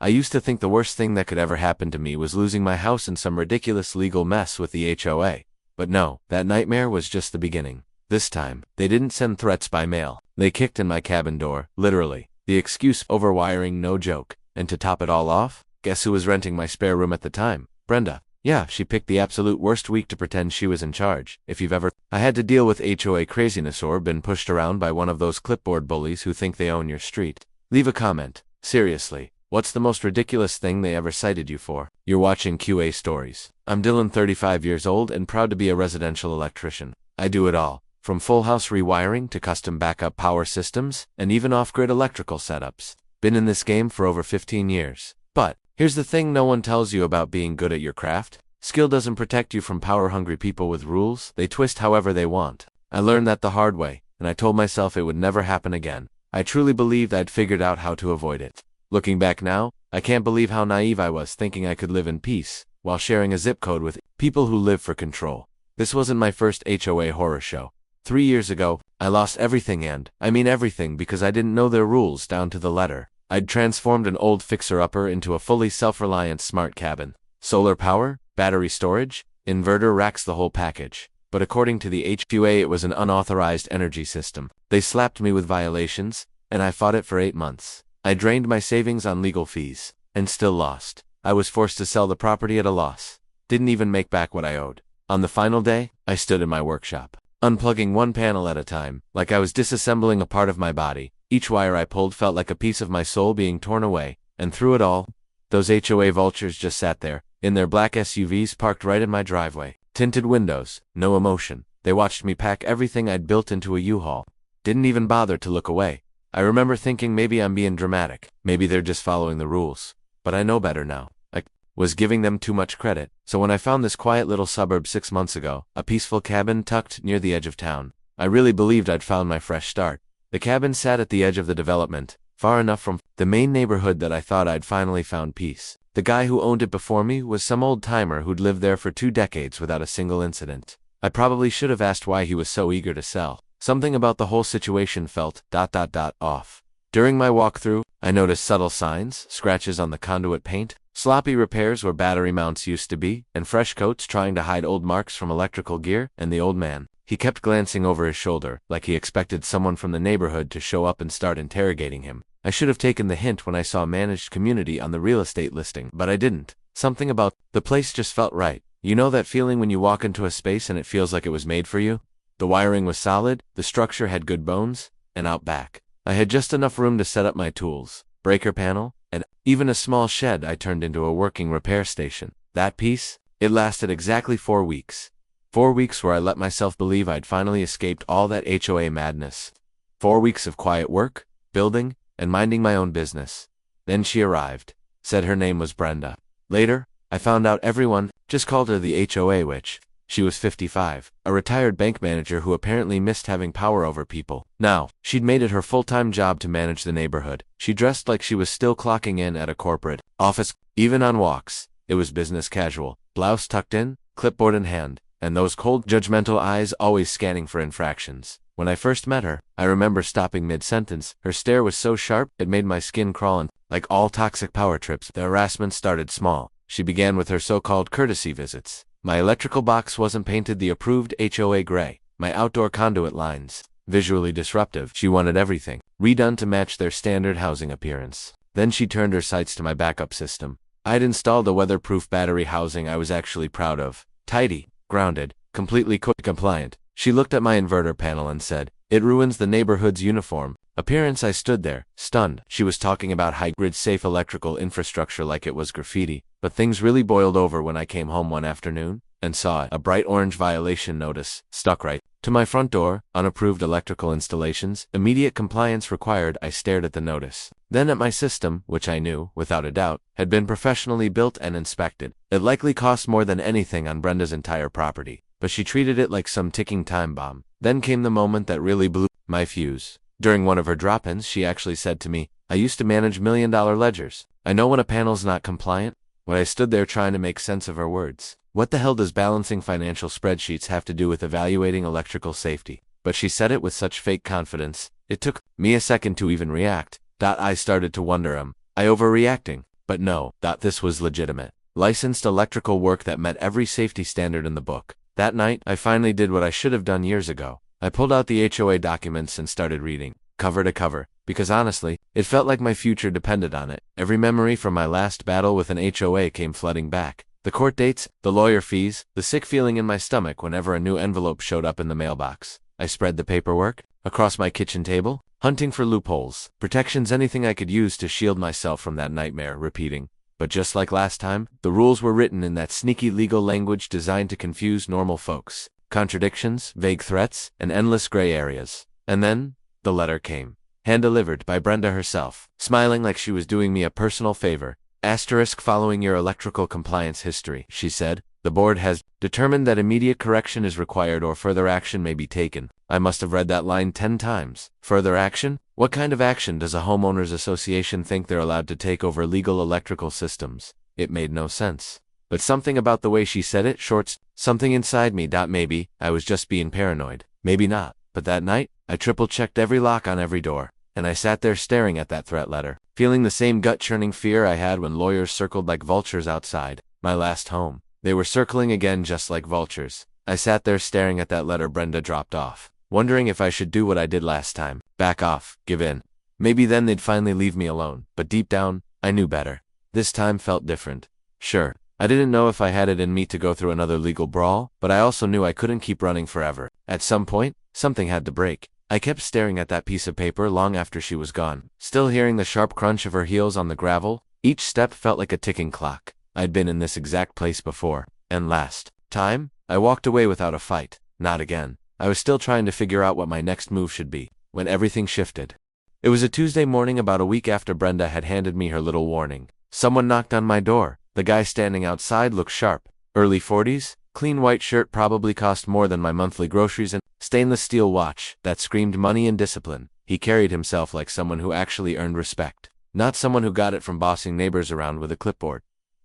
I used to think the worst thing that could ever happen to me was losing my house in some ridiculous legal mess with the HOA. But no, that nightmare was just the beginning. This time, they didn't send threats by mail. They kicked in my cabin door, literally. The excuse, overwiring, no joke. And to top it all off, guess who was renting my spare room at the time? Brenda. Yeah, she picked the absolute worst week to pretend she was in charge. If you've ever I had to deal with HOA craziness or been pushed around by one of those clipboard bullies who think they own your street. Leave a comment. Seriously, what's the most ridiculous thing they ever cited you for? You're watching QA Stories. I'm Dylan, 35 years old and proud to be a residential electrician. I do it all, from full house rewiring to custom backup power systems and even off-grid electrical setups. Been in this game for over 15 years. But here's the thing no one tells you about being good at your craft. Skill doesn't protect you from power-hungry people with rules. They twist however they want. I learned that the hard way, and I told myself it would never happen again. I truly believed I'd figured out how to avoid it. Looking back now, I can't believe how naive I was thinking I could live in peace while sharing a zip code with people who live for control. This wasn't my first HOA horror show. 3 years ago, I lost everything, and I mean everything, because I didn't know their rules down to the letter. I'd transformed an old fixer-upper into a fully self-reliant smart cabin. Solar power, battery storage, inverter racks, the whole package. But according to the HOA, it was an unauthorized energy system. They slapped me with violations, and I fought it for 8 months. I drained my savings on legal fees, and still lost. I was forced to sell the property at a loss. Didn't even make back what I owed. On the final day, I stood in my workshop, unplugging one panel at a time, like I was disassembling a part of my body. Each wire I pulled felt like a piece of my soul being torn away, and through it all, those HOA vultures just sat there, in their black SUVs parked right in my driveway. Tinted windows, no emotion. They watched me pack everything I'd built into a U-Haul. Didn't even bother to look away. I remember thinking maybe I'm being dramatic. Maybe they're just following the rules. But I know better now. I was giving them too much credit. So when I found this quiet little suburb 6 months ago, a peaceful cabin tucked near the edge of town, I really believed I'd found my fresh start. The cabin sat at the edge of the development, far enough from the main neighborhood that I thought I'd finally found peace. The guy who owned it before me was some old-timer who'd lived there for 2 decades without a single incident. I probably should have asked why he was so eager to sell. Something about the whole situation felt off. During my walkthrough, I noticed subtle signs, scratches on the conduit paint, sloppy repairs where battery mounts used to be, and fresh coats trying to hide old marks from electrical gear. And the old man, he kept glancing over his shoulder, like he expected someone from the neighborhood to show up and start interrogating him. I should have taken the hint when I saw managed community on the real estate listing, but I didn't. Something about the place just felt right. You know that feeling when you walk into a space and it feels like it was made for you? The wiring was solid, the structure had good bones, and out back, I had just enough room to set up my tools, breaker panel, and even a small shed I turned into a working repair station. That piece, it lasted exactly 4 weeks. 4 weeks where I let myself believe I'd finally escaped all that HOA madness. 4 weeks of quiet work, building, and minding my own business. Then she arrived. Said her name was Brenda. Later, I found out everyone just called her the HOA witch. She was 55, a retired bank manager who apparently missed having power over people. Now, she'd made it her full-time job to manage the neighborhood. She dressed like she was still clocking in at a corporate office. Even on walks, it was business casual, blouse tucked in, clipboard in hand, and those cold, judgmental eyes always scanning for infractions. When I first met her, I remember stopping mid-sentence. Her stare was so sharp, it made my skin crawl, and, like all toxic power trips, the harassment started small. She began with her so-called courtesy visits. My electrical box wasn't painted the approved HOA gray. My outdoor conduit lines, visually disruptive. She wanted everything redone to match their standard housing appearance. Then she turned her sights to my backup system. I'd installed a weatherproof battery housing I was actually proud of. Tidy, grounded, completely compliant. She looked at my inverter panel and said, "It ruins the neighborhood's uniform appearance." I stood there, stunned. She was talking about high-grid safe electrical infrastructure like it was graffiti. But things really boiled over when I came home one afternoon and saw a bright orange violation notice stuck right to my front door. Unapproved electrical installations, immediate compliance required. I stared at the notice, then at my system, which I knew, without a doubt, had been professionally built and inspected. It likely cost more than anything on Brenda's entire property, but she treated it like some ticking time bomb. Then came the moment that really blew my fuse. During one of her drop-ins, she actually said to me, "I used to manage million-dollar ledgers. I know when a panel's not compliant." When I stood there trying to make sense of her words, what the hell does balancing financial spreadsheets have to do with evaluating electrical safety? But she said it with such fake confidence, it took me a second to even react. I started to wonder, I overreacting? But no, thought this was legitimate. Licensed electrical work that met every safety standard in the book. That night, I finally did what I should have done years ago. I pulled out the HOA documents and started reading, cover to cover, because honestly, it felt like my future depended on it. Every memory from my last battle with an HOA came flooding back. The court dates, the lawyer fees, the sick feeling in my stomach whenever a new envelope showed up in the mailbox. I spread the paperwork across my kitchen table, hunting for loopholes, protections, anything I could use to shield myself from that nightmare repeating. But just like last time, the rules were written in that sneaky legal language designed to confuse normal folks. Contradictions, vague threats, and endless gray areas. And then, the letter came. Hand-delivered by Brenda herself, smiling like she was doing me a personal favor. Asterisk following your electrical compliance history, she said. The board has determined that immediate correction is required or further action may be taken. I must have read that line 10 times. Further action? What kind of action does a homeowners association think they're allowed to take over legal electrical systems? It made no sense. But something about the way she said it, something inside me. Maybe I was just being paranoid. Maybe not. But that night, I triple-checked every lock on every door. And I sat there staring at that threat letter, feeling the same gut-churning fear I had when lawyers circled like vultures outside my last home. They were circling again just like vultures. I sat there staring at that letter Brenda dropped off, wondering if I should do what I did last time. Back off, give in. Maybe then they'd finally leave me alone. But deep down, I knew better. This time felt different. Sure, I didn't know if I had it in me to go through another legal brawl, but I also knew I couldn't keep running forever. At some point, something had to break. I kept staring at that piece of paper long after she was gone, still hearing the sharp crunch of her heels on the gravel. Each step felt like a ticking clock. I'd been in this exact place before. And last time, I walked away without a fight. Not again. I was still trying to figure out what my next move should be, when everything shifted. It was a Tuesday morning about a week after Brenda had handed me her little warning. Someone knocked on my door. The guy standing outside looked sharp. Early 40s, clean white shirt, probably cost more than my monthly groceries, and stainless steel watch that screamed money and discipline. He carried himself like someone who actually earned respect, not someone who got it from bossing neighbors around with a clipboard.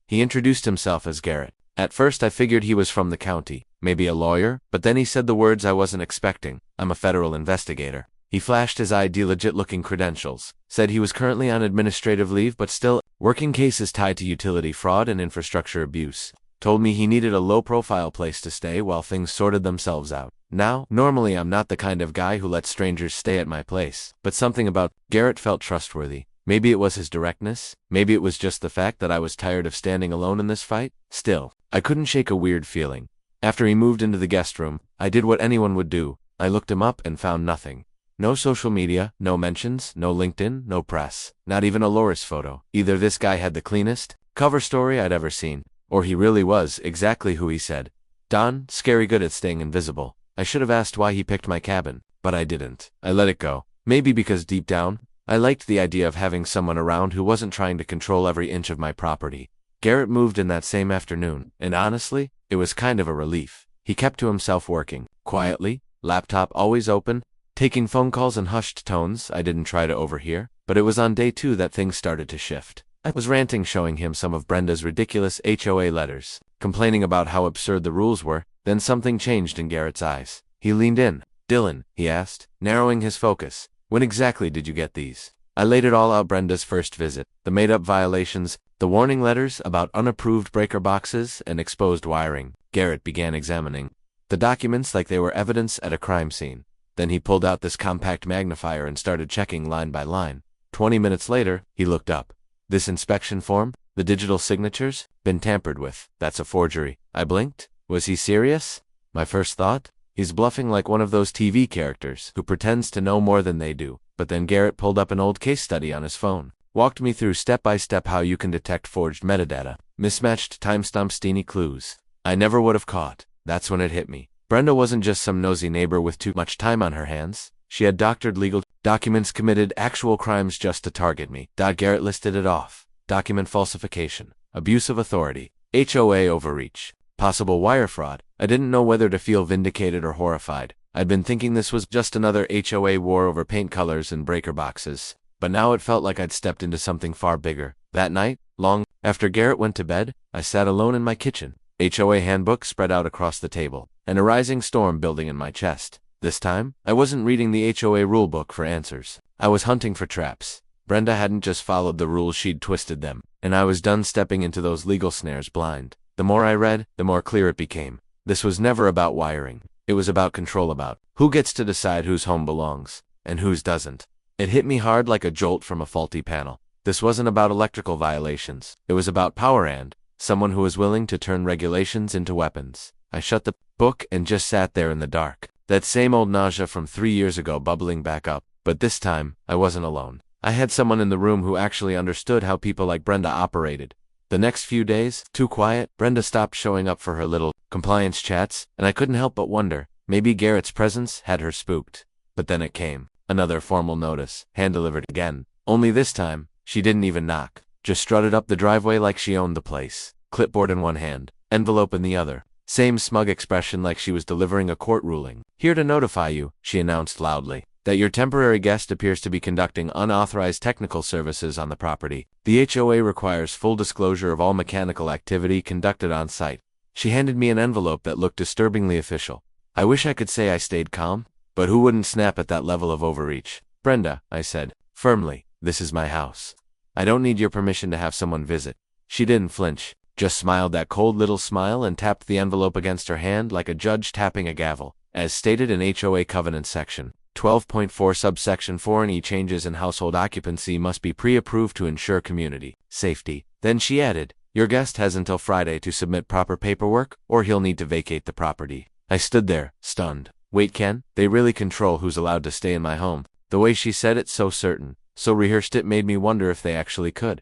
He introduced himself as Garrett. At first I figured he was from the county, maybe a lawyer, but then he said the words I wasn't expecting. I'm a federal investigator. He flashed his ID legit-looking credentials, said he was currently on administrative leave but still working cases tied to utility fraud and infrastructure abuse. Told me he needed a low-profile place to stay while things sorted themselves out. Now, normally I'm not the kind of guy who lets strangers stay at my place, but something about Garrett felt trustworthy. Maybe it was his directness, maybe it was just the fact that I was tired of standing alone in this fight. Still, I couldn't shake a weird feeling. After he moved into the guest room, I did what anyone would do. I looked him up and found nothing. No social media, no mentions, no LinkedIn, no press, not even a Loris photo. Either this guy had the cleanest cover story I'd ever seen, or he really was exactly who he said. Don, scary good at staying invisible. I should have asked why he picked my cabin, but I didn't. I let it go. Maybe because deep down, I liked the idea of having someone around who wasn't trying to control every inch of my property. Garrett moved in that same afternoon, and honestly, it was kind of a relief. He kept to himself working, quietly, laptop always open, taking phone calls in hushed tones I didn't try to overhear. But it was on day 2 that things started to shift. I was ranting, showing him some of Brenda's ridiculous HOA letters, complaining about how absurd the rules were. Then something changed in Garrett's eyes. He leaned in. Dylan, he asked, narrowing his focus. When exactly did you get these? I laid it all out. Brenda's first visit, the made-up violations, the warning letters about unapproved breaker boxes and exposed wiring. Garrett began examining the documents like they were evidence at a crime scene. Then he pulled out this compact magnifier and started checking line by line. 20 minutes later, he looked up. This inspection form, the digital signatures, been tampered with. That's a forgery. I blinked. Was he serious? My first thought? He's bluffing like one of those TV characters who pretends to know more than they do. But then Garrett pulled up an old case study on his phone, walked me through step by step how you can detect forged metadata, mismatched timestamps, teeny clues I never would have caught. That's when it hit me. Brenda wasn't just some nosy neighbor with too much time on her hands. She had doctored legal documents, committed actual crimes just to target me. Garrett listed it off. Document falsification, abuse of authority, HOA overreach, possible wire fraud. I didn't know whether to feel vindicated or horrified. I'd been thinking this was just another HOA war over paint colors and breaker boxes. But now it felt like I'd stepped into something far bigger. That night, long after Garrett went to bed, I sat alone in my kitchen. HOA handbook spread out across the table, and a rising storm building in my chest. This time, I wasn't reading the HOA rulebook for answers. I was hunting for traps. Brenda hadn't just followed the rules, she'd twisted them. and I was done stepping into those legal snares blind. The more I read, the more clear it became. This was never about wiring. It was about control, about who gets to decide whose home belongs, and whose doesn't. It hit me hard like a jolt from a faulty panel. This wasn't about electrical violations. It was about power and someone who was willing to turn regulations into weapons. I shut the book and just sat there in the dark. That same old nausea from 3 years ago bubbling back up. But this time, I wasn't alone. I had someone in the room who actually understood how people like Brenda operated. The next few days, too quiet, Brenda stopped showing up for her little compliance chats, and I couldn't help but wonder, maybe Garrett's presence had her spooked. But then it came. Another formal notice, hand-delivered again. Only this time, she didn't even knock. Just strutted up the driveway like she owned the place. Clipboard in one hand, envelope in the other. Same smug expression like she was delivering a court ruling. Here to notify you, she announced loudly, that your temporary guest appears to be conducting unauthorized technical services on the property. The HOA requires full disclosure of all mechanical activity conducted on site. She handed me an envelope that looked disturbingly official. I wish I could say I stayed calm, but who wouldn't snap at that level of overreach? Brenda, I said, firmly, this is my house. I don't need your permission to have someone visit. She didn't flinch, just smiled that cold little smile and tapped the envelope against her hand like a judge tapping a gavel. As stated in HOA Covenant Section 12.4 subsection 4, any changes in household occupancy must be pre-approved to ensure community safety. Then she added, your guest has until Friday to submit proper paperwork, or he'll need to vacate the property. I stood there, stunned. Wait, Ken, they really control who's allowed to stay in my home. The way she said it, so certain, so rehearsed, it made me wonder if they actually could.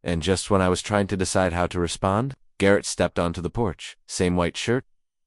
And just when I was trying to decide how to respond, Garrett stepped onto the porch. Same white shirt,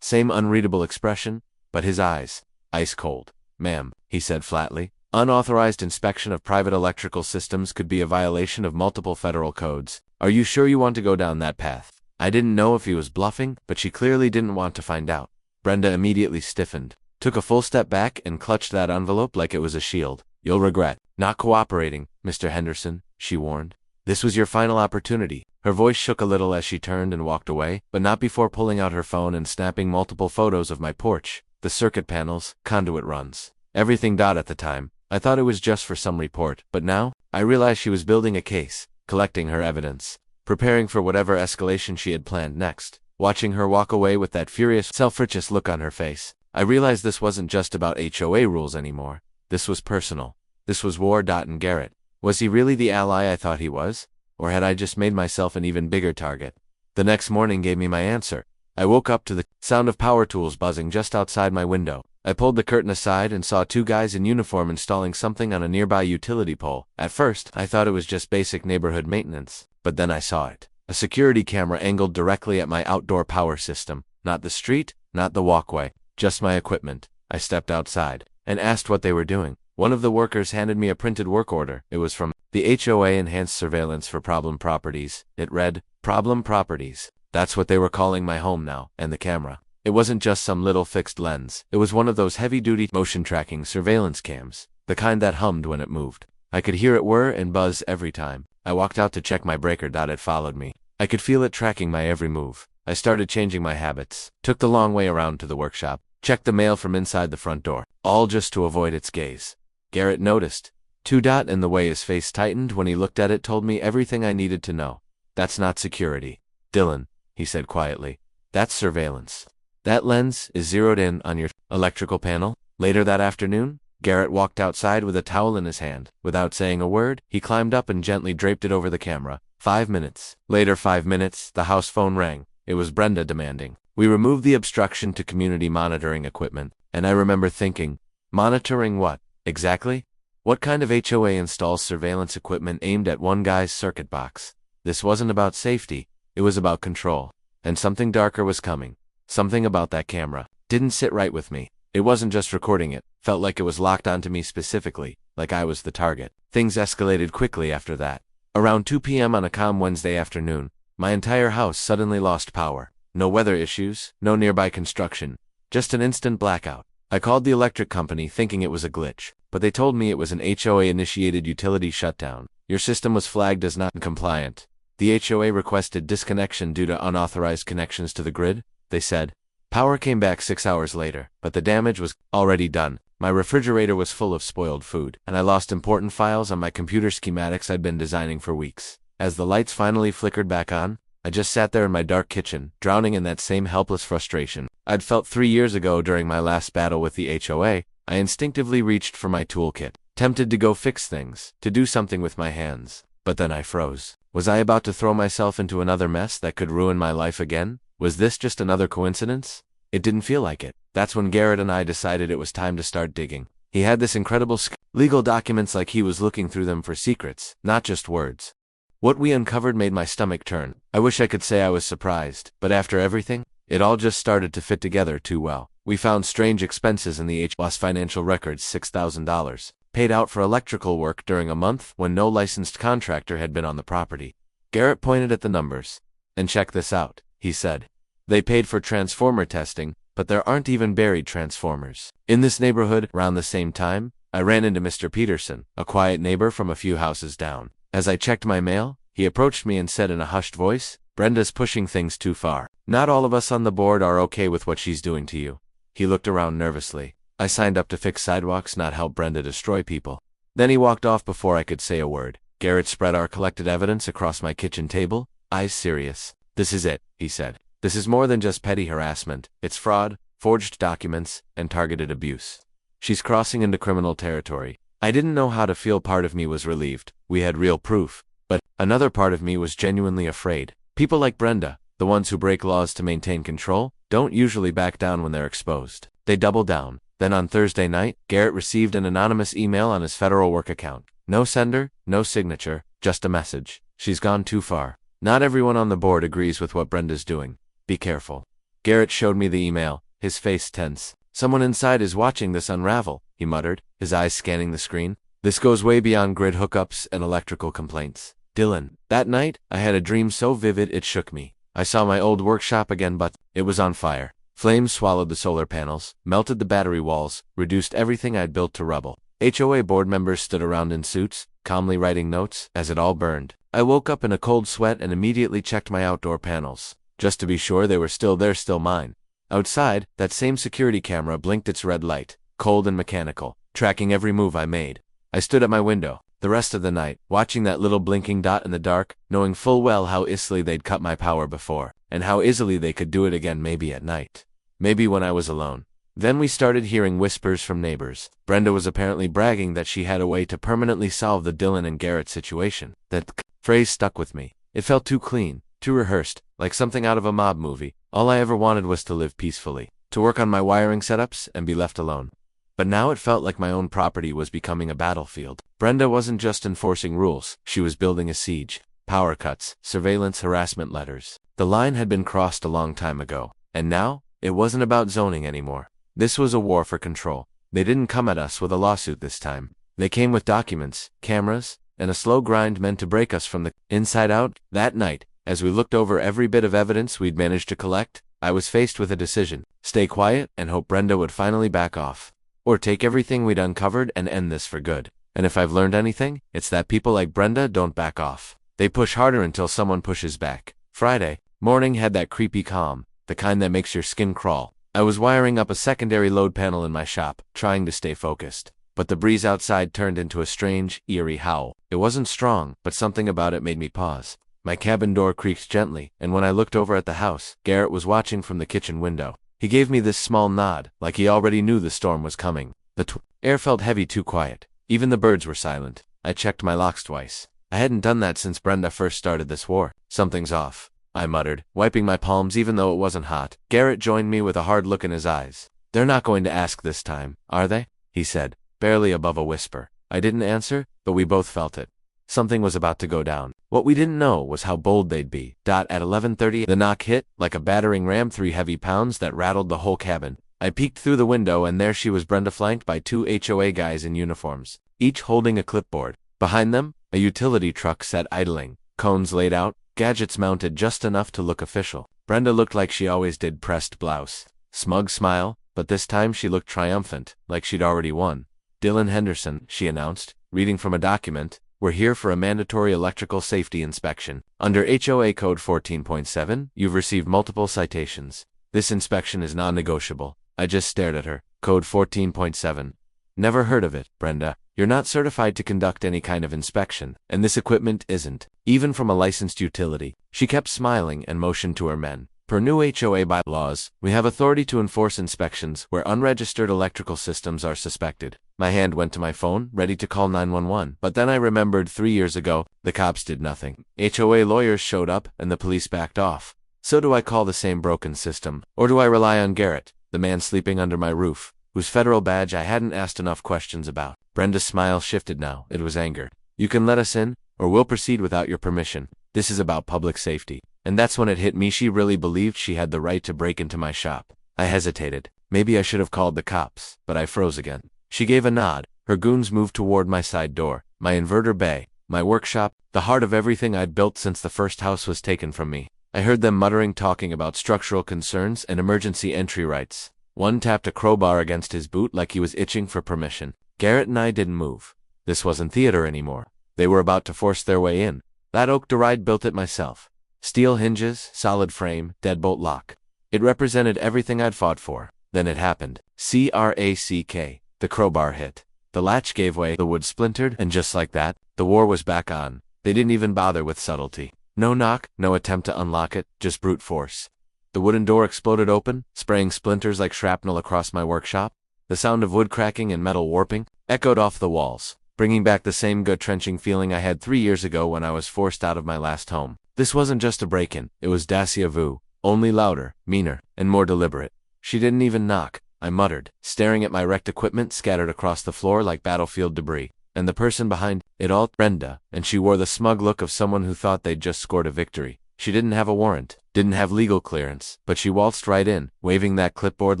same unreadable expression, but his eyes, ice cold. Ma'am, he said flatly, unauthorized inspection of private electrical systems could be a violation of multiple federal codes. Are you sure you want to go down that path? I didn't know if he was bluffing, but she clearly didn't want to find out. Brenda immediately stiffened, took a full step back and clutched that envelope like it was a shield. You'll regret not cooperating, Mr. Henderson, she warned. This was your final opportunity. Her voice shook a little as she turned and walked away, but not before pulling out her phone and snapping multiple photos of my porch, the circuit panels, conduit runs, everything. At the time, I thought it was just for some report, but now, I realized she was building a case, collecting her evidence, preparing for whatever escalation she had planned next. Watching her walk away with that furious, self-righteous look on her face, I realized this wasn't just about HOA rules anymore. This was personal. This was war. And Garrett, was he really the ally I thought he was? Or had I just made myself an even bigger target? The next morning gave me my answer. I woke up to the sound of power tools buzzing just outside my window. I pulled the curtain aside and saw two guys in uniform installing something on a nearby utility pole. At first, I thought it was just basic neighborhood maintenance, but then I saw it. A security camera angled directly at my outdoor power system. Not the street, not the walkway, just my equipment. I stepped outside and asked what they were doing. One of the workers handed me a printed work order. It was from the HOA Enhanced Surveillance for Problem Properties. It read, Problem Properties. That's what they were calling my home now, and the camera. It wasn't just some little fixed lens. It was one of those heavy-duty motion-tracking surveillance cams, the kind that hummed when it moved. I could hear it whir and buzz every time I walked out to check my breaker. It followed me. I could feel it tracking my every move. I started changing my habits, took the long way around to the workshop, checked the mail from inside the front door, all just to avoid its gaze. Garrett noticed. And the way his face tightened when he looked at it told me everything I needed to know. That's not security, Dylan, he said quietly. That's surveillance. That lens is zeroed in on your electrical panel. Later that afternoon, Garrett walked outside with a towel in his hand. Without saying a word, he climbed up and gently draped it over the camera. 5 minutes. Later, 5 minutes, the house phone rang. It was Brenda demanding we remove the obstruction to community monitoring equipment. And I remember thinking, monitoring what, exactly? What kind of HOA installs surveillance equipment aimed at one guy's circuit box? This wasn't about safety, it was about control. And something darker was coming. Something about that camera didn't sit right with me. It wasn't just recording it, felt like it was locked onto me specifically, like I was the target. Things escalated quickly after that. Around 2 p.m. on a calm Wednesday afternoon, my entire house suddenly lost power. No weather issues, no nearby construction, just an instant blackout. I called the electric company thinking it was a glitch, but they told me it was an HOA-initiated utility shutdown. Your system was flagged as not compliant. The HOA requested disconnection due to unauthorized connections to the grid, they said. Power came back 6 hours later, but the damage was already done. My refrigerator was full of spoiled food, and I lost important files on my computer schematics I'd been designing for weeks. As the lights finally flickered back on, I just sat there in my dark kitchen, drowning in that same helpless frustration I'd felt 3 years ago during my last battle with the HOA. I instinctively reached for my toolkit, tempted to go fix things, to do something with my hands. But then I froze. Was I about to throw myself into another mess that could ruin my life again? Was this just another coincidence? It didn't feel like it. That's when Garrett and I decided it was time to start digging. He had this incredible legal documents like he was looking through them for secrets, not just words. What we uncovered made my stomach turn. I wish I could say I was surprised, but after everything, it all just started to fit together too well. We found strange expenses in the HOA's financial records, $6,000, paid out for electrical work during a month when no licensed contractor had been on the property. Garrett pointed at the numbers. And check this out, he said. They paid for transformer testing, but there aren't even buried transformers. In this neighborhood, around the same time, I ran into Mr. Peterson, a quiet neighbor from a few houses down. As I checked my mail, he approached me and said in a hushed voice, "Brenda's pushing things too far. Not all of us on the board are okay with what she's doing to you." He looked around nervously. I signed up to fix sidewalks, not help Brenda destroy people. Then he walked off before I could say a word. Garrett spread our collected evidence across my kitchen table, eyes serious. "This is it," he said. "This is more than just petty harassment. It's fraud, forged documents, and targeted abuse. She's crossing into criminal territory." I didn't know how to feel. Part of me was relieved. We had real proof. But another part of me was genuinely afraid. People like Brenda, the ones who break laws to maintain control, don't usually back down when they're exposed. They double down. Then on Thursday night, Garrett received an anonymous email on his federal work account. No sender, no signature, just a message. "She's gone too far. Not everyone on the board agrees with what Brenda's doing. Be careful." Garrett showed me the email, his face tense. "Someone inside is watching this unravel," he muttered, his eyes scanning the screen. "This goes way beyond grid hookups and electrical complaints. Dylan." That night, I had a dream so vivid it shook me. I saw my old workshop again, but it was on fire. Flames swallowed the solar panels, melted the battery walls, reduced everything I'd built to rubble. HOA board members stood around in suits, calmly writing notes, as it all burned. I woke up in a cold sweat and immediately checked my outdoor panels, just to be sure they were still there, still mine. Outside, that same security camera blinked its red light, cold and mechanical, tracking every move I made. I stood at my window, the rest of the night, watching that little blinking dot in the dark, knowing full well how easily they'd cut my power before, and how easily they could do it again, maybe at night. Maybe when I was alone. Then we started hearing whispers from neighbors. Brenda was apparently bragging that she had a way to permanently solve the Dylan and Garrett situation. That phrase stuck with me. It felt too clean, too rehearsed, like something out of a mob movie. All I ever wanted was to live peacefully, to work on my wiring setups and be left alone. But now it felt like my own property was becoming a battlefield. Brenda wasn't just enforcing rules, she was building a siege. Power cuts, surveillance, harassment letters. The line had been crossed a long time ago. And now, it wasn't about zoning anymore. This was a war for control. They didn't come at us with a lawsuit this time. They came with documents, cameras, and a slow grind meant to break us from the inside out. That night, as we looked over every bit of evidence we'd managed to collect, I was faced with a decision. Stay quiet and hope Brenda would finally back off. Or take everything we'd uncovered and end this for good. And if I've learned anything, it's that people like Brenda don't back off. They push harder until someone pushes back. Friday morning had that creepy calm, the kind that makes your skin crawl. I was wiring up a secondary load panel in my shop, trying to stay focused. But the breeze outside turned into a strange, eerie howl. It wasn't strong, but something about it made me pause. My cabin door creaked gently, and when I looked over at the house, Garrett was watching from the kitchen window. He gave me this small nod, like he already knew the storm was coming. The air felt heavy, too quiet. Even the birds were silent. I checked my locks twice. I hadn't done that since Brenda first started this war. "Something's off," I muttered, wiping my palms even though it wasn't hot. Garrett joined me with a hard look in his eyes. "They're not going to ask this time, are they?" he said, barely above a whisper. I didn't answer, but we both felt it. Something was about to go down. What we didn't know was how bold they'd be. At 11:30, the knock hit, like a battering ram, 3 heavy pounds that rattled the whole cabin. I peeked through the window and there she was, Brenda, flanked by 2 HOA guys in uniforms, each holding a clipboard. Behind them, a utility truck sat idling, cones laid out, gadgets mounted just enough to look official. Brenda looked like she always did, pressed blouse, smug smile, but this time she looked triumphant, like she'd already won. "Dylan Henderson," she announced, reading from a document. "We're here for a mandatory electrical safety inspection. Under HOA Code 14.7, you've received multiple citations. This inspection is non-negotiable." I just stared at her. Code 14.7. Never heard of it, Brenda. You're not certified to conduct any kind of inspection, and this equipment isn't, even from a licensed utility. She kept smiling and motioned to her men. Per new HOA bylaws, we have authority to enforce inspections where unregistered electrical systems are suspected. My hand went to my phone, ready to call 911, but then I remembered 3 years ago, the cops did nothing. HOA lawyers showed up, and the police backed off. So do I call the same broken system, or do I rely on Garrett, the man sleeping under my roof, whose federal badge I hadn't asked enough questions about? Brenda's smile shifted now. It was anger. You can let us in, or we'll proceed without your permission. This is about public safety. And that's when it hit me. She really believed she had the right to break into my shop. I hesitated. Maybe I should have called the cops, but I froze again. She gave a nod. Her goons moved toward my side door, my inverter bay, my workshop, the heart of everything I'd built since the first house was taken from me. I heard them muttering, talking about structural concerns and emergency entry rights. One tapped a crowbar against his boot like he was itching for permission. Garrett and I didn't move. This wasn't theater anymore. They were about to force their way in. That oak deride built it myself. Steel hinges, solid frame, deadbolt lock. It represented everything I'd fought for. Then it happened. Crack. The crowbar hit. The latch gave way, the wood splintered, and just like that, the war was back on. They didn't even bother with subtlety. No knock, no attempt to unlock it, just brute force. The wooden door exploded open, spraying splinters like shrapnel across my workshop. The sound of wood cracking and metal warping echoed off the walls, bringing back the same gut-wrenching feeling I had 3 years ago when I was forced out of my last home. This wasn't just a break-in, it was déjà vu, only louder, meaner, and more deliberate. She didn't even knock, I muttered, staring at my wrecked equipment scattered across the floor like battlefield debris. And the person behind it all, Brenda, and she wore the smug look of someone who thought they'd just scored a victory. She didn't have a warrant, didn't have legal clearance, but she waltzed right in, waving that clipboard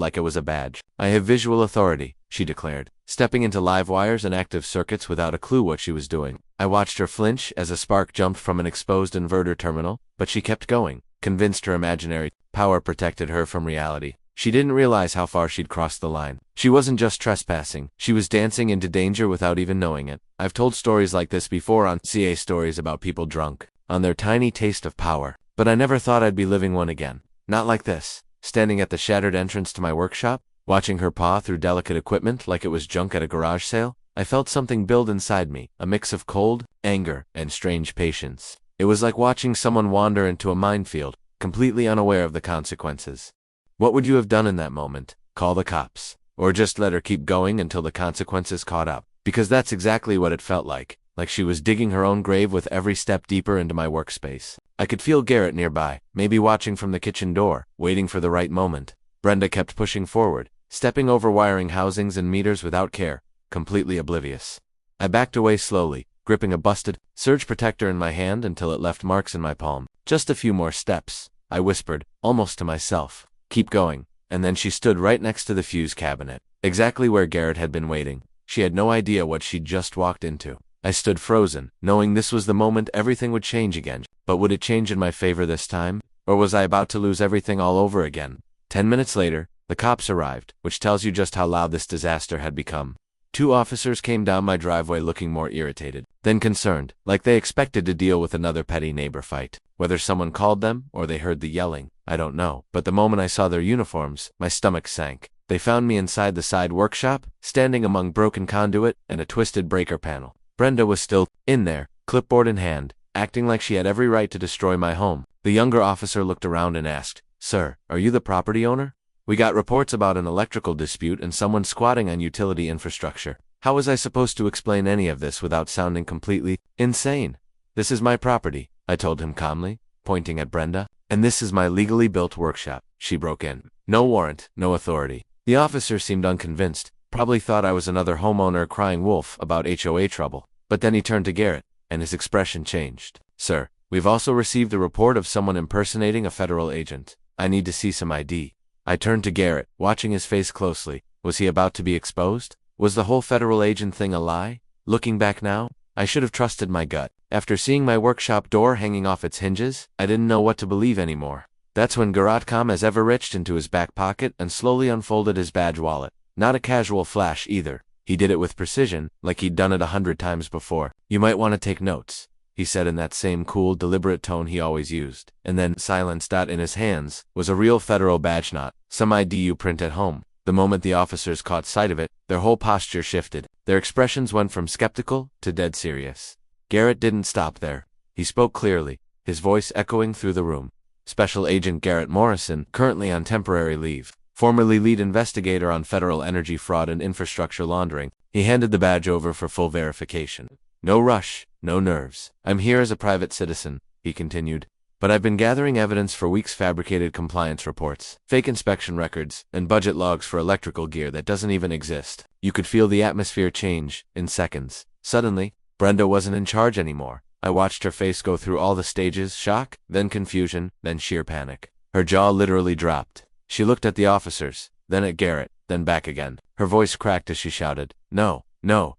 like it was a badge. I have visual authority, she declared, stepping into live wires and active circuits without a clue what she was doing. I watched her flinch as a spark jumped from an exposed inverter terminal, but she kept going, convinced her imaginary power protected her from reality. She didn't realize how far she'd crossed the line. She wasn't just trespassing, she was dancing into danger without even knowing it. I've told stories like this before on CA Stories about people drunk on their tiny taste of power, but I never thought I'd be living one again. Not like this. Standing at the shattered entrance to my workshop, watching her paw through delicate equipment like it was junk at a garage sale, I felt something build inside me, a mix of cold, anger, and strange patience. It was like watching someone wander into a minefield, completely unaware of the consequences. What would you have done in that moment? Call the cops? Or just let her keep going until the consequences caught up? Because that's exactly what it felt like she was digging her own grave with every step deeper into my workspace. I could feel Garrett nearby, maybe watching from the kitchen door, waiting for the right moment. Brenda kept pushing forward, stepping over wiring housings and meters without care, completely oblivious. I backed away slowly, gripping a busted surge protector in my hand until it left marks in my palm. Just a few more steps, I whispered, almost to myself. Keep going. And then she stood right next to the fuse cabinet, exactly where Garrett had been waiting. She had no idea what she'd just walked into. I stood frozen, knowing this was the moment everything would change again. But would it change in my favor this time? Or was I about to lose everything all over again? 10 minutes later, the cops arrived, which tells you just how loud this disaster had become. 2 officers came down my driveway looking more irritated than concerned, like they expected to deal with another petty neighbor fight. Whether someone called them, or they heard the yelling, I don't know. But the moment I saw their uniforms, my stomach sank. They found me inside the side workshop, standing among broken conduit and a twisted breaker panel. Brenda was still in there, clipboard in hand, acting like she had every right to destroy my home. The younger officer looked around and asked, "Sir, are you the property owner? We got reports about an electrical dispute and someone squatting on utility infrastructure." How was I supposed to explain any of this without sounding completely insane? "This is my property," I told him calmly, pointing at Brenda. "And this is my legally built workshop," she broke in. "No warrant, no authority." The officer seemed unconvinced, probably thought I was another homeowner crying wolf about HOA trouble. But then he turned to Garrett, and his expression changed. "Sir, we've also received a report of someone impersonating a federal agent. I need to see some ID." I turned to Garrett, watching his face closely. Was he about to be exposed? Was the whole federal agent thing a lie? Looking back now, I should have trusted my gut. After seeing my workshop door hanging off its hinges, I didn't know what to believe anymore. That's when Garrett as ever reached into his back pocket and slowly unfolded his badge wallet. Not a casual flash either. He did it with precision, like he'd done it 100 times before. "You might want to take notes," he said in that same cool, deliberate tone he always used. And then, silence. In his hands was a real federal badge, not some ID you print at home. The moment the officers caught sight of it, their whole posture shifted. Their expressions went from skeptical to dead serious. Garrett didn't stop there. He spoke clearly, his voice echoing through the room. Special Agent Garrett Morrison, currently on temporary leave, formerly lead investigator on federal energy fraud and infrastructure laundering, he handed the badge over for full verification. No rush, no nerves. I'm here as a private citizen, he continued. But I've been gathering evidence for weeks, fabricated compliance reports, fake inspection records, and budget logs for electrical gear that doesn't even exist. You could feel the atmosphere change in seconds. Suddenly, Brenda wasn't in charge anymore. I watched her face go through all the stages, shock, then confusion, then sheer panic. Her jaw literally dropped. She looked at the officers, then at Garrett, then back again. Her voice cracked as she shouted, "No,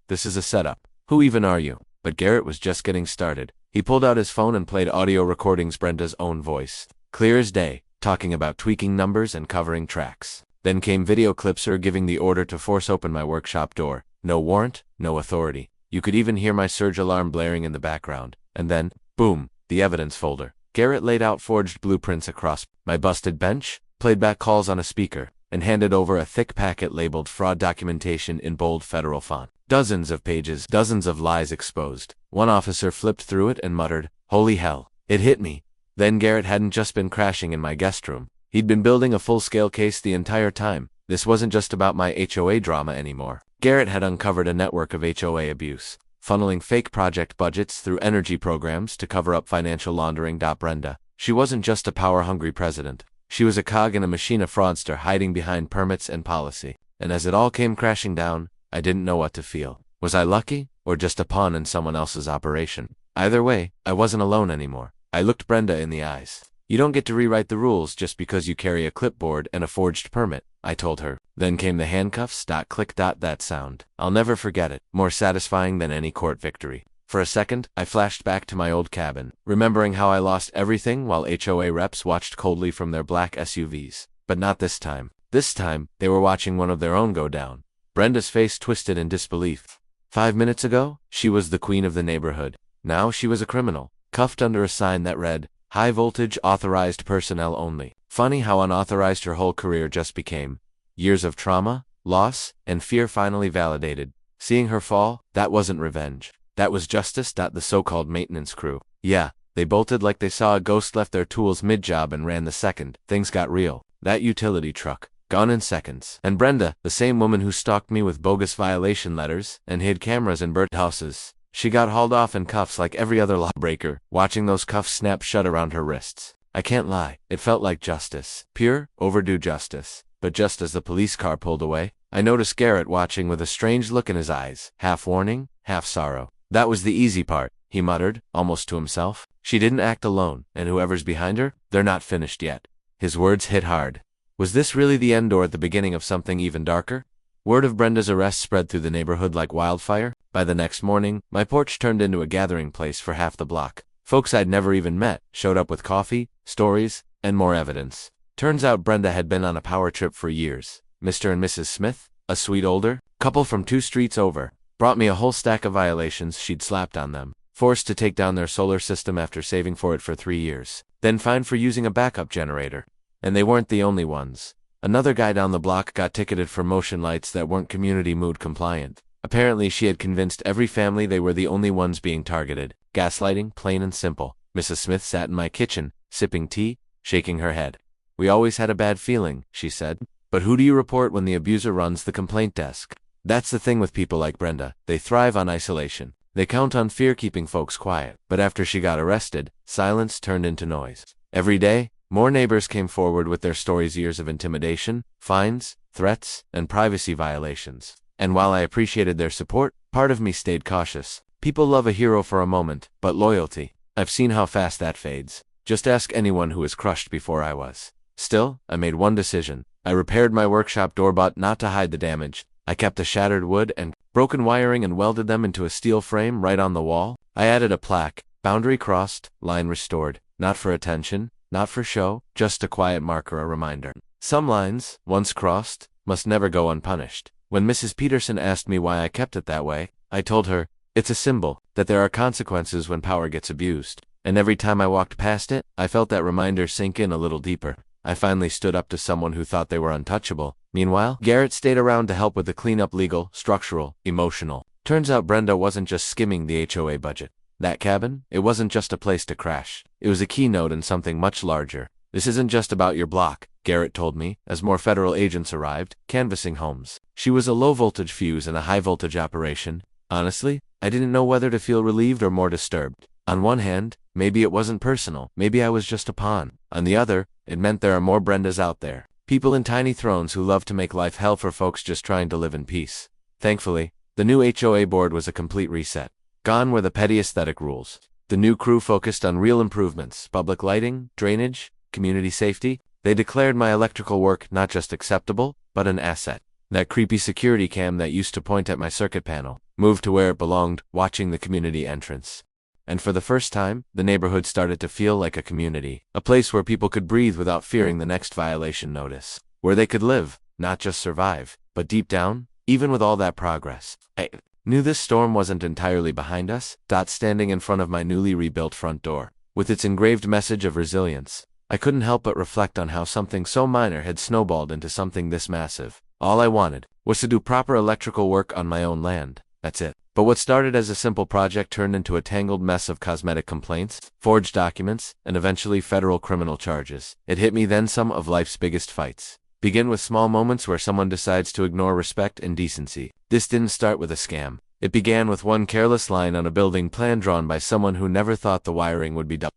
this is a setup. Who even are you?" But Garrett was just getting started. He pulled out his phone and played audio recordings, Brenda's own voice, clear as day, talking about tweaking numbers and covering tracks. Then came video clips her giving the order to force open my workshop door. No warrant, no authority. You could even hear my surge alarm blaring in the background. And then, boom, the evidence folder. Garrett laid out forged blueprints across my busted bench, played back calls on a speaker, and handed over a thick packet labeled fraud documentation in bold federal font. Dozens of pages, dozens of lies exposed. One officer flipped through it and muttered, "Holy hell." It hit me. Then Garrett hadn't just been crashing in my guest room. He'd been building a full-scale case the entire time. This wasn't just about my HOA drama anymore. Garrett had uncovered a network of HOA abuse, funneling fake project budgets through energy programs to cover up financial laundering. Brenda, she wasn't just a power-hungry president. She was a cog in a machine, a fraudster hiding behind permits and policy. And as it all came crashing down, I didn't know what to feel. Was I lucky, or just a pawn in someone else's operation? Either way, I wasn't alone anymore. I looked Brenda in the eyes. "You don't get to rewrite the rules just because you carry a clipboard and a forged permit," I told her. Then came the handcuffs. Click. That sound. I'll never forget it. More satisfying than any court victory. For a second, I flashed back to my old cabin, remembering how I lost everything while HOA reps watched coldly from their black SUVs. But not this time. This time, they were watching one of their own go down. Brenda's face twisted in disbelief. 5 minutes ago, she was the queen of the neighborhood. Now she was a criminal, cuffed under a sign that read, "High voltage, authorized personnel only." Funny how unauthorized her whole career just became. Years of trauma, loss, and fear finally validated. Seeing her fall, that wasn't revenge. That was justice. The so-called maintenance crew. Yeah, they bolted like they saw a ghost, left their tools mid-job and ran the second things got real. That utility truck, gone in seconds. And Brenda, the same woman who stalked me with bogus violation letters and hid cameras in burnt houses, she got hauled off in cuffs like every other lawbreaker, watching those cuffs snap shut around her wrists. I can't lie, it felt like justice. Pure, overdue justice. But just as the police car pulled away, I noticed Garrett watching with a strange look in his eyes, half warning, half sorrow. "That was the easy part," he muttered, almost to himself. "She didn't act alone, and whoever's behind her, they're not finished yet." His words hit hard. Was this really the end or the beginning of something even darker? Word of Brenda's arrest spread through the neighborhood like wildfire. By the next morning, my porch turned into a gathering place for half the block. Folks I'd never even met showed up with coffee, stories, and more evidence. Turns out Brenda had been on a power trip for years. Mr. and Mrs. Smith, a sweet older couple from 2 streets over, brought me a whole stack of violations she'd slapped on them. Forced to take down their solar system after saving for it for 3 years. Then fined for using a backup generator. And they weren't the only ones. Another guy down the block got ticketed for motion lights that weren't community mood compliant. Apparently she had convinced every family they were the only ones being targeted. Gaslighting, plain and simple. Mrs. Smith sat in my kitchen, sipping tea, shaking her head. "We always had a bad feeling," she said. "But who do you report when the abuser runs the complaint desk?" That's the thing with people like Brenda. They thrive on isolation. They count on fear keeping folks quiet. But after she got arrested, silence turned into noise. Every day, more neighbors came forward with their stories, years of intimidation, fines, threats, and privacy violations. And while I appreciated their support, part of me stayed cautious. People love a hero for a moment, but loyalty, I've seen how fast that fades. Just ask anyone who was crushed before I was. Still, I made one decision. I repaired my workshop door, but not to hide the damage. I kept the shattered wood and broken wiring and welded them into a steel frame right on the wall. I added a plaque, boundary crossed, line restored. Not for attention, not for show, just a quiet marker, a reminder. Some lines, once crossed, must never go unpunished. When Mrs. Peterson asked me why I kept it that way, I told her, it's a symbol, that there are consequences when power gets abused. And every time I walked past it, I felt that reminder sink in a little deeper. I finally stood up to someone who thought they were untouchable. Meanwhile, Garrett stayed around to help with the cleanup, legal, structural, emotional. Turns out Brenda wasn't just skimming the HOA budget. That cabin, it wasn't just a place to crash. It was a keynote in something much larger. This isn't just about your block, Garrett told me, as more federal agents arrived, canvassing homes. She was a low-voltage fuse in a high-voltage operation. Honestly, I didn't know whether to feel relieved or more disturbed. On one hand, maybe it wasn't personal. Maybe I was just a pawn. On the other, it meant there are more Brendas out there. People in tiny thrones who love to make life hell for folks just trying to live in peace. Thankfully, the new HOA board was a complete reset. Gone were the petty aesthetic rules. The new crew focused on real improvements, public lighting, drainage, community safety. They declared my electrical work not just acceptable, but an asset. That creepy security cam that used to point at my circuit panel moved to where it belonged, watching the community entrance. And for the first time, the neighborhood started to feel like a community, a place where people could breathe without fearing the next violation notice, where they could live, not just survive, but deep down, even with all that progress, I knew this storm wasn't entirely behind us. Standing in front of my newly rebuilt front door, with its engraved message of resilience, I couldn't help but reflect on how something so minor had snowballed into something this massive. All I wanted was to do proper electrical work on my own land. That's it. But what started as a simple project turned into a tangled mess of cosmetic complaints, forged documents, and eventually federal criminal charges. It hit me then some of life's biggest fights begin with small moments where someone decides to ignore respect and decency. This didn't start with a scam. It began with one careless line on a building plan drawn by someone who never thought the wiring would be done.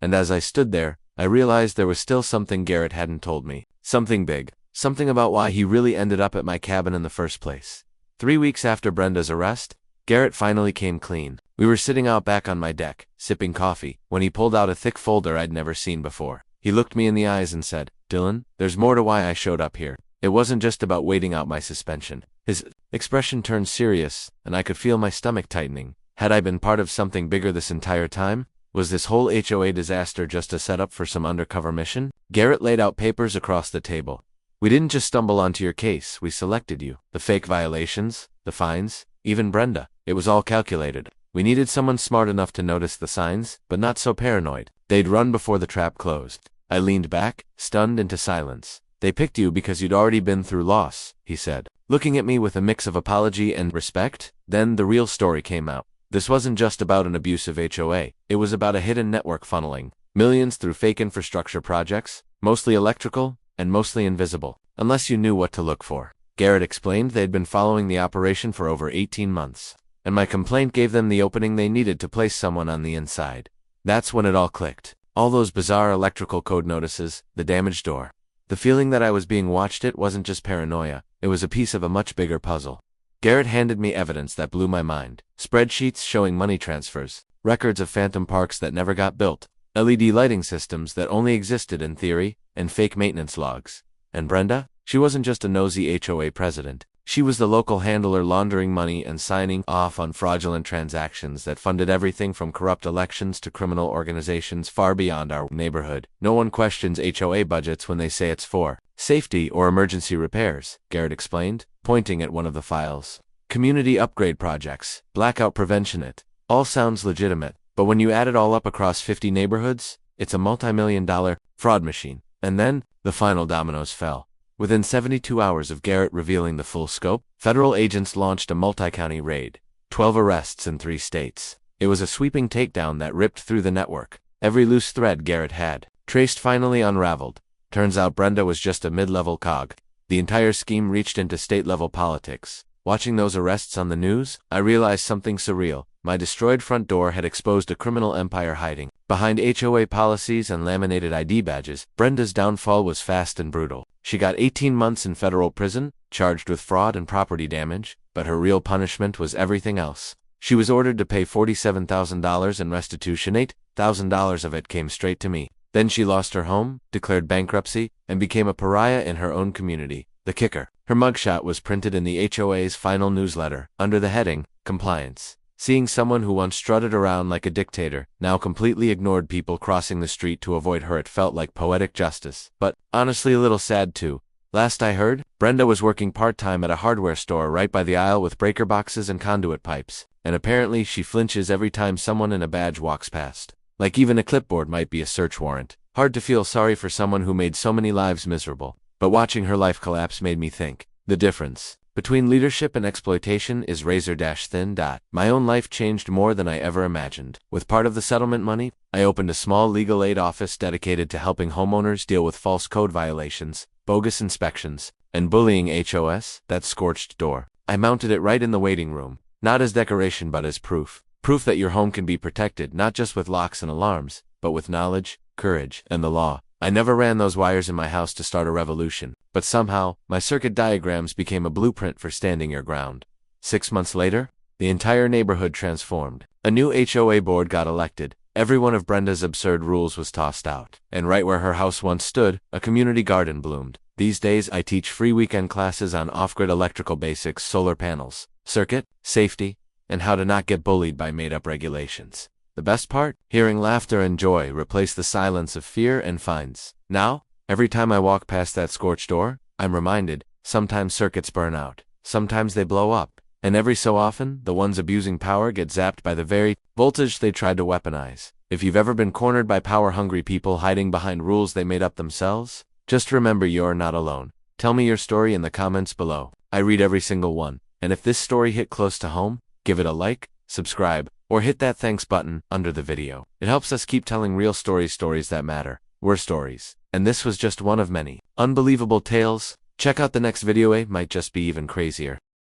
And as I stood there, I realized there was still something Garrett hadn't told me. Something big. Something about why he really ended up at my cabin in the first place. 3 weeks after Brenda's arrest, Garrett finally came clean. We were sitting out back on my deck, sipping coffee, when he pulled out a thick folder I'd never seen before. He looked me in the eyes and said, "Dylan, there's more to why I showed up here. It wasn't just about waiting out my suspension." His expression turned serious, and I could feel my stomach tightening. Had I been part of something bigger this entire time? Was this whole HOA disaster just a setup for some undercover mission? Garrett laid out papers across the table. "We didn't just stumble onto your case, we selected you. The fake violations, the fines, even Brenda. It was all calculated. We needed someone smart enough to notice the signs, but not so paranoid. They'd run before the trap closed." I leaned back, stunned into silence. "They picked you because you'd already been through loss," he said, looking at me with a mix of apology and respect. Then the real story came out. This wasn't just about an abusive HOA. It was about a hidden network funneling millions through fake infrastructure projects, mostly electrical, and mostly invisible, unless you knew what to look for. Garrett explained they'd been following the operation for over 18 months, and my complaint gave them the opening they needed to place someone on the inside. That's when it all clicked. All those bizarre electrical code notices, the damaged door. The feeling that I was being watched, it wasn't just paranoia, it was a piece of a much bigger puzzle. Garrett handed me evidence that blew my mind. Spreadsheets showing money transfers, records of phantom parks that never got built, LED lighting systems that only existed in theory, and fake maintenance logs. And Brenda? She wasn't just a nosy HOA president. She was the local handler laundering money and signing off on fraudulent transactions that funded everything from corrupt elections to criminal organizations far beyond our neighborhood. No one questions HOA budgets when they say it's for safety or emergency repairs, Garrett explained, pointing at one of the files. Community upgrade projects, blackout prevention, it all sounds legitimate, but when you add it all up across 50 neighborhoods, it's a multi-million-dollar fraud machine. And then, the final dominoes fell. Within 72 hours of Garrett revealing the full scope, federal agents launched a multi-county raid. 12 arrests in 3 states. It was a sweeping takedown that ripped through the network. Every loose thread Garrett had traced finally unraveled. Turns out Brenda was just a mid-level cog. The entire scheme reached into state-level politics. Watching those arrests on the news, I realized something surreal. My destroyed front door had exposed a criminal empire hiding behind HOA policies and laminated ID badges. Brenda's downfall was fast and brutal. She got 18 months in federal prison, charged with fraud and property damage, but her real punishment was everything else. She was ordered to pay $47,000 in restitution. $8,000 of it came straight to me. Then she lost her home, declared bankruptcy, and became a pariah in her own community. The kicker: her mugshot was printed in the HOA's final newsletter, under the heading, Compliance. Seeing someone who once strutted around like a dictator, now completely ignored people crossing the street to avoid her, it felt like poetic justice. But, honestly, a little sad too. Last I heard, Brenda was working part-time at a hardware store right by the aisle with breaker boxes and conduit pipes, and apparently she flinches every time someone in a badge walks past. Like even a clipboard might be a search warrant. Hard to feel sorry for someone who made so many lives miserable, but watching her life collapse made me think. The difference between leadership and exploitation is razor-thin. My own life changed more than I ever imagined. With part of the settlement money, I opened a small legal aid office dedicated to helping homeowners deal with false code violations, bogus inspections, and bullying HOS, that scorched door. I mounted it right in the waiting room, not as decoration but as proof. Proof that your home can be protected not just with locks and alarms, but with knowledge, courage, and the law. I never ran those wires in my house to start a revolution, but somehow, my circuit diagrams became a blueprint for standing your ground. 6 months later, the entire neighborhood transformed. A new HOA board got elected, every one of Brenda's absurd rules was tossed out, and right where her house once stood, a community garden bloomed. These days I teach free weekend classes on off-grid electrical basics, solar panels, circuit, safety, and how to not get bullied by made-up regulations. The best part? Hearing laughter and joy replace the silence of fear and fines. Now, every time I walk past that scorched door, I'm reminded, sometimes circuits burn out, sometimes they blow up, and every so often, the ones abusing power get zapped by the very voltage they tried to weaponize. If you've ever been cornered by power-hungry people hiding behind rules they made up themselves, just remember you're not alone. Tell me your story in the comments below. I read every single one, and if this story hit close to home, give it a like, subscribe, or hit that thanks button under the video. It helps us keep telling real stories that matter. We're stories. And this was just one of many unbelievable tales. Check out the next video, it might just be even crazier.